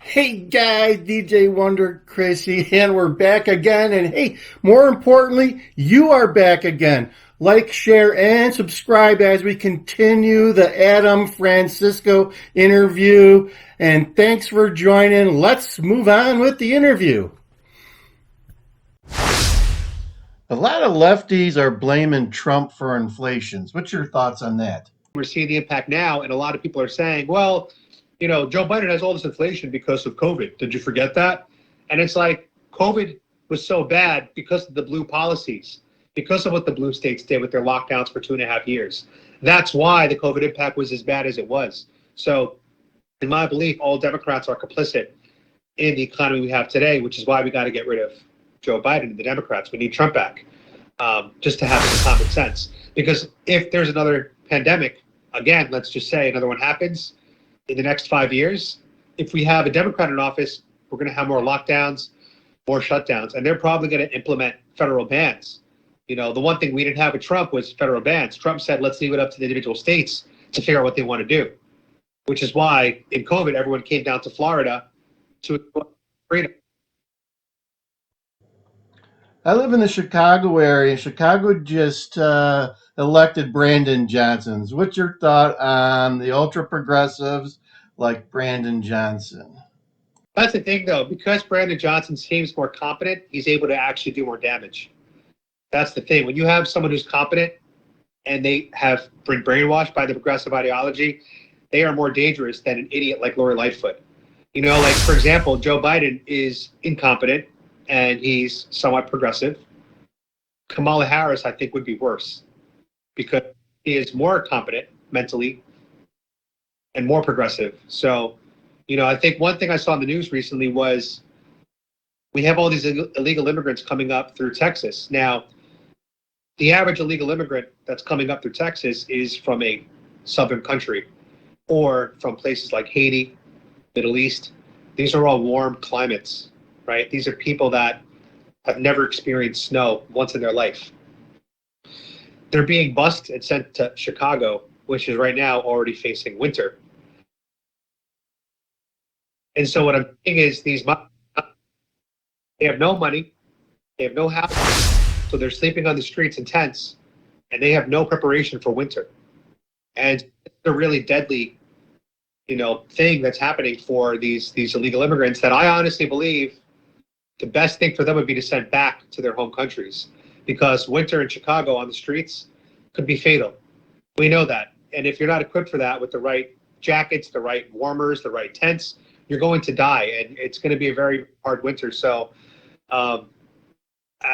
Hey guys, DJ Wonder Chrissy, and we're back again. And hey, more importantly, you are back again. Like, share, and subscribe as we continue the Adam Francisco interview. And thanks for joining. Let's move on with the interview. A lot of lefties are blaming Trump for inflations. What's your thoughts on that? We're seeing the impact now, and a lot of people are saying, well, Joe Biden has all this inflation because of COVID. Did you forget that? And it's like COVID was so bad because of the blue policies, because of what the blue states did with their lockdowns for 2.5 years. That's why the COVID impact was as bad as it was. So in my belief, all Democrats are complicit in the economy we have today, which is why we got to get rid of Joe Biden and the Democrats. We need Trump back, just to have some common sense. Because if there's another pandemic, again, let's just say another one happens in the next 5 years, if we have a Democrat in office, we're going to have more lockdowns, more shutdowns, and they're probably going to implement federal bans. The one thing we didn't have with Trump was federal bans. Trump said, let's leave it up to the individual states to figure out what they want to do, which is why in COVID, everyone came down to Florida to freedom. I live in the Chicago area. Chicago just elected Brandon Johnson. What's your thought on the ultra progressives like Brandon Johnson? That's the thing, though. Because Brandon Johnson seems more competent, he's able to actually do more damage. That's the thing. When you have someone who's competent and they have been brainwashed by the progressive ideology, they are more dangerous than an idiot like Lori Lightfoot. Like, for example, Joe Biden is incompetent and he's somewhat progressive. Kamala Harris, I think, would be worse because he is more competent mentally and more progressive. So, I think one thing I saw in the news recently was we have all these illegal immigrants coming up through Texas. Now, the average illegal immigrant that's coming up through Texas is from a southern country or from places like Haiti, Middle East. These are all warm climates, right? These are people that have never experienced snow once in their life. They're being bused and sent to Chicago, which is right now already facing winter. And so what I'm saying is they have no money, they have no house, so they're sleeping on the streets in tents, and they have no preparation for winter. And it's a really deadly, thing that's happening for these illegal immigrants that I honestly believe the best thing for them would be to send back to their home countries, because winter in Chicago on the streets could be fatal. We know that. And if you're not equipped for that with the right jackets, the right warmers, the right tents, you're going to die. And it's going to be a very hard winter. So I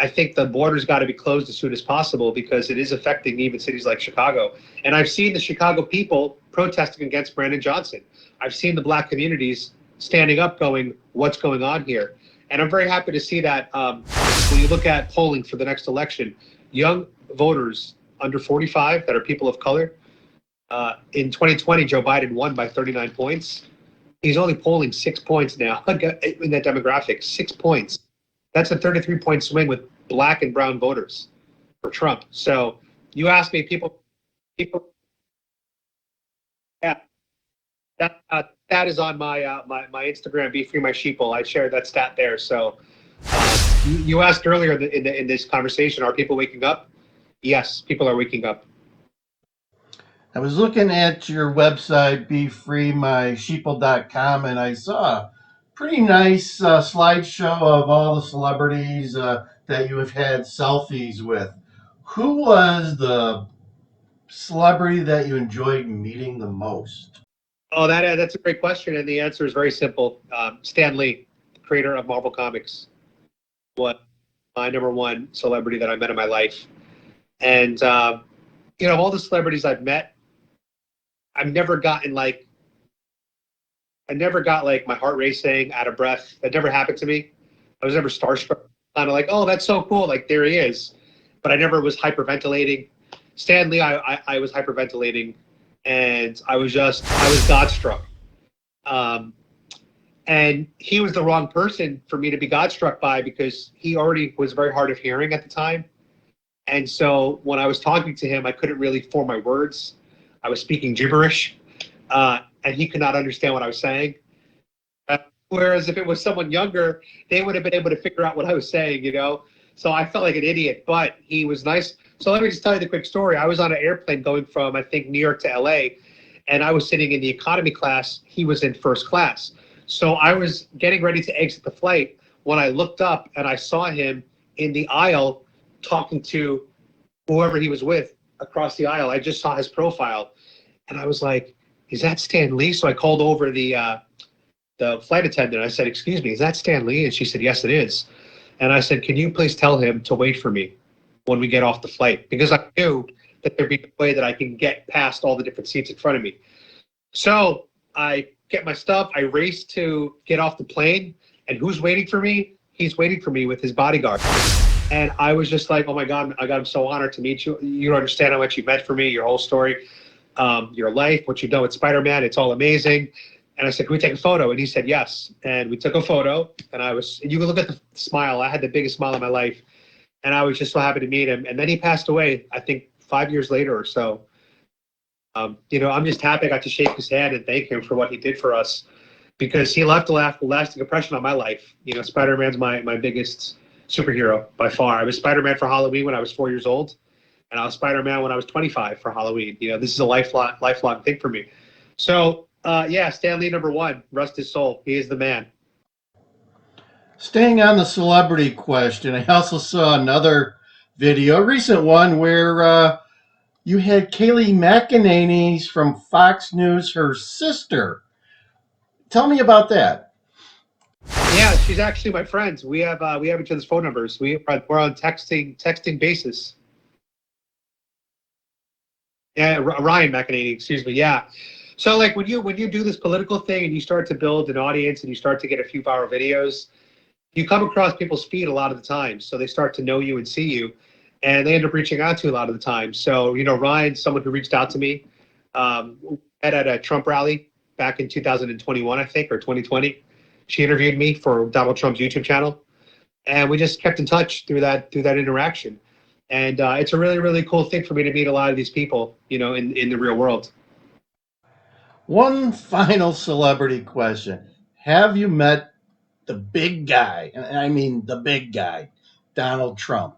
think the border's got to be closed as soon as possible because it is affecting even cities like Chicago. And I've seen the Chicago people protesting against Brandon Johnson. I've seen the black communities standing up going, what's going on here? And I'm very happy to see that when you look at polling for the next election, young voters under 45 that are people of color, in 2020, Joe Biden won by 39 points. He's only polling 6 points now in that demographic, 6 points. That's a 33-point swing with black and brown voters for Trump. So you ask me, people, yeah, that is on my my Instagram, Be Free My Sheeple. I shared that stat there. So you asked earlier in this conversation, are people waking up? Yes, people are waking up. I was looking at your website, befreemysheeple.com, and I saw a pretty nice slideshow of all the celebrities that you have had selfies with. Who was the celebrity that you enjoyed meeting the most? Oh, that's a great question, and the answer is very simple. Stan Lee, creator of Marvel Comics, was my number one celebrity that I met in my life. And all the celebrities I've met, I never got like my heart racing, out of breath. That never happened to me. I was never starstruck. Kind of like, oh, that's so cool. Like, there he is. But I never was hyperventilating. Stan Lee, I was hyperventilating, and I was Godstruck. And he was the wrong person for me to be Godstruck by because he already was very hard of hearing at the time. And so when I was talking to him, I couldn't really form my words. I was speaking gibberish, and he could not understand what I was saying. Whereas if it was someone younger, they would have been able to figure out what I was saying, you know? So I felt like an idiot, but he was nice. So let me just tell you the quick story. I was on an airplane going from, I think, New York to LA, and I was sitting in the economy class. He was in first class. So I was getting ready to exit the flight when I looked up and I saw him in the aisle talking to whoever he was with across the aisle. I just saw his profile, and I was like, is that Stan Lee? So I called over the flight attendant. I said, excuse me, is that Stan Lee? And she said, yes, it is. And I said, can you please tell him to wait for me when we get off the flight? Because I knew that there'd be a way that I can get past all the different seats in front of me. So I get my stuff. I race to get off the plane. And who's waiting for me? He's waiting for me with his bodyguard. And I was just like, oh my God, I'm so honored to meet you. You don't understand how much you meant for me, your whole story, your life, what you've done with Spider-Man. It's all amazing. And I said, can we take a photo? And he said, yes. And we took a photo. And you can look at the smile. I had the biggest smile of my life. And I was just so happy to meet him. And then he passed away, I think 5 years later or so. You know, I'm just happy I got to shake his hand and thank him for what he did for us, because he left a lasting impression on my life. You know, Spider-Man's my biggest superhero by far. I was Spider-Man for Halloween when I was 4 years old, and I was Spider-Man when I was 25 for Halloween. You know, this is a lifelong thing for me. So, yeah, Stan Lee, number one, rest his soul. He is the man. Staying on the celebrity question, I also saw another video, a recent one, where you had Kayleigh McEnany from Fox News, her sister. Tell me about that. Yeah, she's actually my friend. We have each other's phone numbers. We're on texting basis. Yeah, Ryan McEnany, excuse me. Yeah. So like when you do this political thing and you start to build an audience and you start to get a few viral videos, you come across people's feed a lot of the time. So they start to know you and see you, and they end up reaching out to you a lot of the time. So, you know, Ryan's someone who reached out to me at a Trump rally back in 2021, I think, or 2020. She interviewed me for Donald Trump's YouTube channel, and we just kept in touch through that interaction. And it's a really, really cool thing for me to meet a lot of these people, you know, in the real world. One final celebrity question. Have you met the big guy? And I mean the big guy, Donald Trump.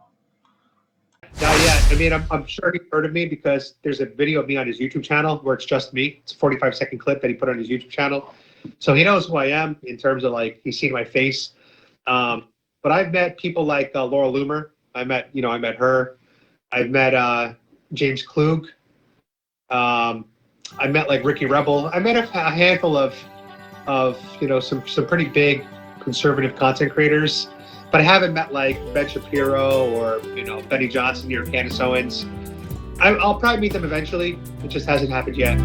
Not yet. I mean, I'm sure he's heard of me because there's a video of me on his YouTube channel where it's just me. It's a 45-second clip that he put on his YouTube channel. So he knows who I am in terms of like he's seen my face. But I've met people like Laura Loomer. I met her. I've met James Klug. I met like Ricky Rebel. I met a handful of some pretty big conservative content creators, but I haven't met like Ben Shapiro or Benny Johnson or Candace Owens. I'll probably meet them eventually. It just hasn't happened yet.